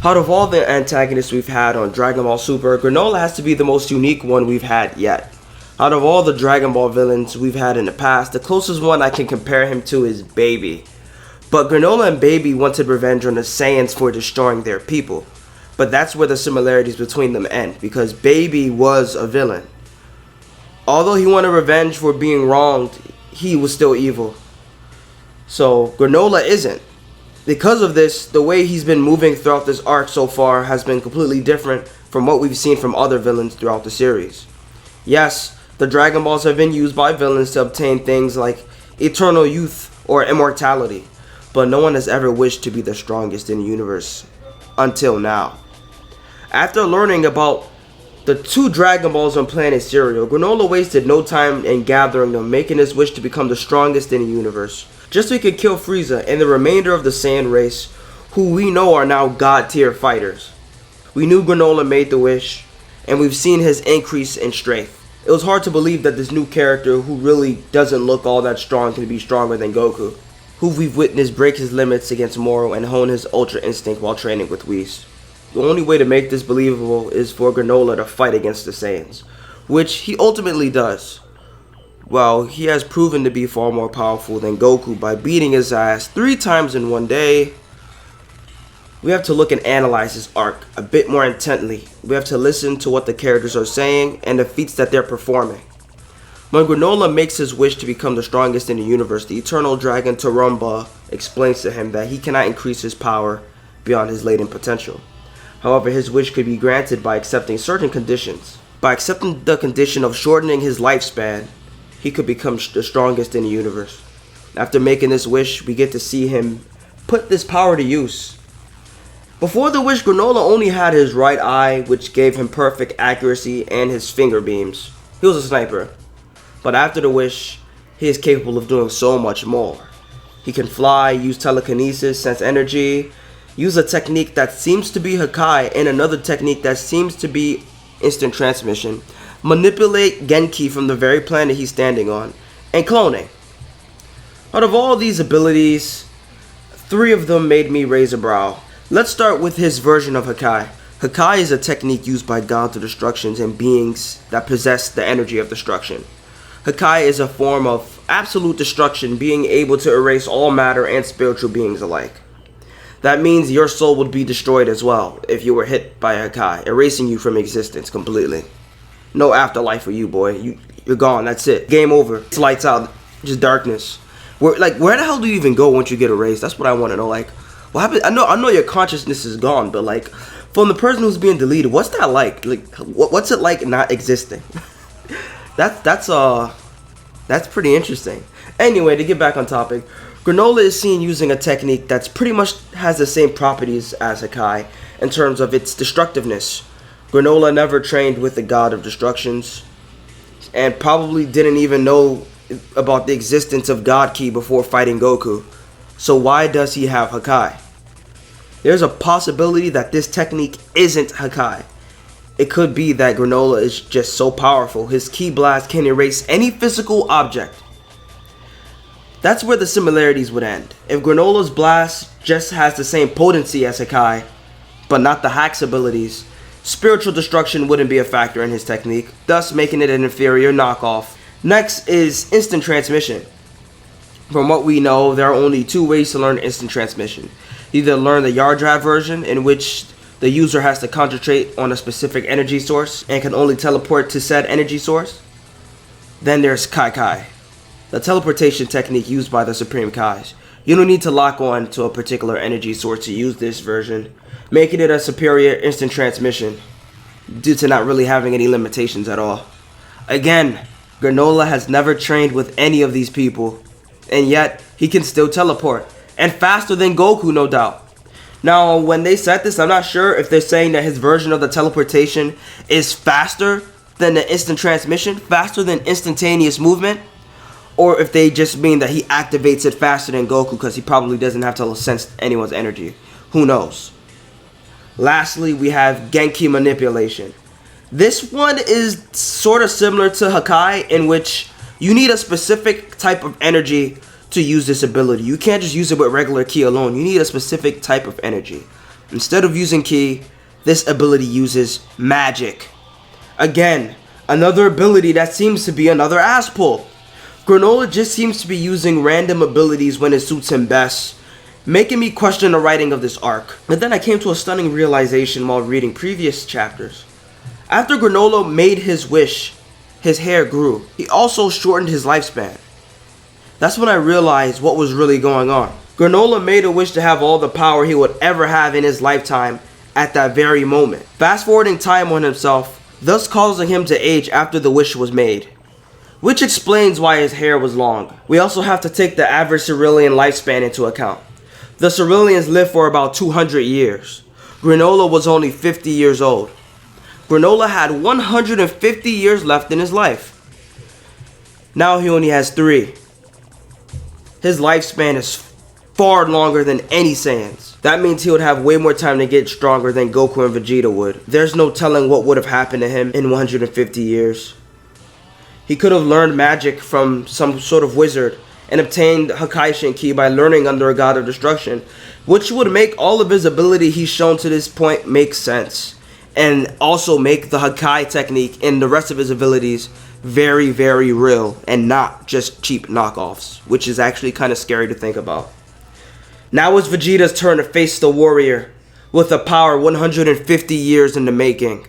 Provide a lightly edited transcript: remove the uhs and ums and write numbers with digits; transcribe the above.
Out of all the antagonists we've had on Dragon Ball Super, Granolah has to be the most unique one we've had yet. Out of all the Dragon Ball villains we've had in the past, the closest one I can compare him to is Baby. But Granolah and Baby wanted revenge on the Saiyans for destroying their people. But that's where the similarities between them end, because Baby was a villain. Although he wanted revenge for being wronged, he was still evil. So Granolah isn't. Because of this, the way he's been moving throughout this arc so far has been completely different from what we've seen from other villains throughout the series. Yes, the Dragon Balls have been used by villains to obtain things like eternal youth or immortality, but no one has ever wished to be the strongest in the universe until now. After learning about the 2 Dragon Balls on planet Cereal, Granolah wasted no time in gathering them, making his wish to become the strongest in the universe, just so he could kill Frieza and the remainder of the Saiyan race, who we know are now God tier fighters. We knew Granolah made the wish, and we've seen his increase in strength. It was hard to believe that this new character, who really doesn't look all that strong, can be stronger than Goku, who we've witnessed break his limits against Moro and hone his Ultra Instinct while training with Whis. The only way to make this believable is for Granolah to fight against the Saiyans, which he ultimately does. Well, he has proven to be far more powerful than Goku by beating his ass 3 times in one day. We have to look and analyze this arc a bit more intently. We have to listen to what the characters are saying and the feats that they're performing. When Granolah makes his wish to become the strongest in the universe, the Eternal Dragon Tarumba explains to him that he cannot increase his power beyond his latent potential. However, his wish could be granted by accepting certain conditions. By accepting the condition of shortening his lifespan, he could become the strongest in the universe. After making this wish, we get to see him put this power to use. Before the wish, Granolah only had his right eye, which gave him perfect accuracy, and his finger beams. He was a sniper. But after the wish, he is capable of doing so much more. He can fly, use telekinesis, sense energy, use a technique that seems to be Hakai, and another technique that seems to be instant transmission, manipulate Genki from the very planet he's standing on, and cloning. Out of all these abilities, 3 of them made me raise a brow. Let's start with his version of Hakai. Hakai is a technique used by gods of destruction and beings that possess the energy of destruction. Hakai is a form of absolute destruction, being able to erase all matter and spiritual beings alike. That means your soul would be destroyed as well if you were hit by Hakai, erasing you from existence completely. No afterlife for you, boy. You're gone. That's it. Game over. It's lights out. Just darkness. Where the hell do you even go once you get erased? That's what I want to know. Like, what happened? I know your consciousness is gone, but like, from the person who's being deleted, what's that like? Like, what's it like not existing? that's pretty interesting. Anyway, to get back on topic, Granolah is seen using a technique that's pretty much has the same properties as Hakai in terms of its destructiveness. Granolah never trained with the god of destructions and probably didn't even know about the existence of God Ki before fighting Goku. So why does he have Hakai? There's a possibility that this technique isn't Hakai. It could be that Granolah is just so powerful, his Ki blast can erase any physical object. That's where the similarities would end. If Granolah's blast just has the same potency as Hakai, but not the Hack's abilities, spiritual destruction wouldn't be a factor in his technique, thus making it an inferior knockoff. Next is instant transmission. From what we know, there are only 2 ways to learn instant transmission. Either learn the Yard Drive version, in which the user has to concentrate on a specific energy source and can only teleport to said energy source. Then there's Kai Kai, the teleportation technique used by the Supreme Kais. You don't need to lock on to a particular energy source to use this version, making it a superior instant transmission due to not really having any limitations at all. Again, Granolah has never trained with any of these people, and yet he can still teleport, and faster than Goku, no doubt. Now, when they said this, I'm not sure if they're saying that his version of the teleportation is faster than the instant transmission, faster than instantaneous movement, or if they just mean that he activates it faster than Goku because he probably doesn't have to sense anyone's energy. Who knows? Lastly, we have Genki manipulation. This one is sort of similar to Hakai, in which you need a specific type of energy to use this ability. You can't just use it with regular Ki alone. You need a specific type of energy. Instead of using ki, this ability uses magic. Again, another ability that seems to be another ass pull. Granolah just seems to be using random abilities when it suits him best, making me question the writing of this arc. But then I came to a stunning realization while reading previous chapters. After Granolah made his wish, his hair grew. He also shortened his lifespan. That's when I realized what was really going on. Granolah made a wish to have all the power he would ever have in his lifetime at that very moment, fast forwarding time on himself, thus causing him to age after the wish was made. Which explains why his hair was long. We also have to take the average Cerulean lifespan into account. The Ceruleans live for about 200 years. Granolah was only 50 years old. Granolah had 150 years left in his life. Now he only has 3. His lifespan is far longer than any Saiyans. That means he would have way more time to get stronger than Goku and Vegeta would. There's no telling what would have happened to him in 150 years. He could have learned magic from some sort of wizard and obtained Hakaishin Ki by learning under a god of destruction, which would make all of his ability he's shown to this point make sense, and also make the Hakai technique and the rest of his abilities very, very real and not just cheap knockoffs, which is actually kind of scary to think about. Now it's Vegeta's turn to face the warrior with a power 150 years in the making.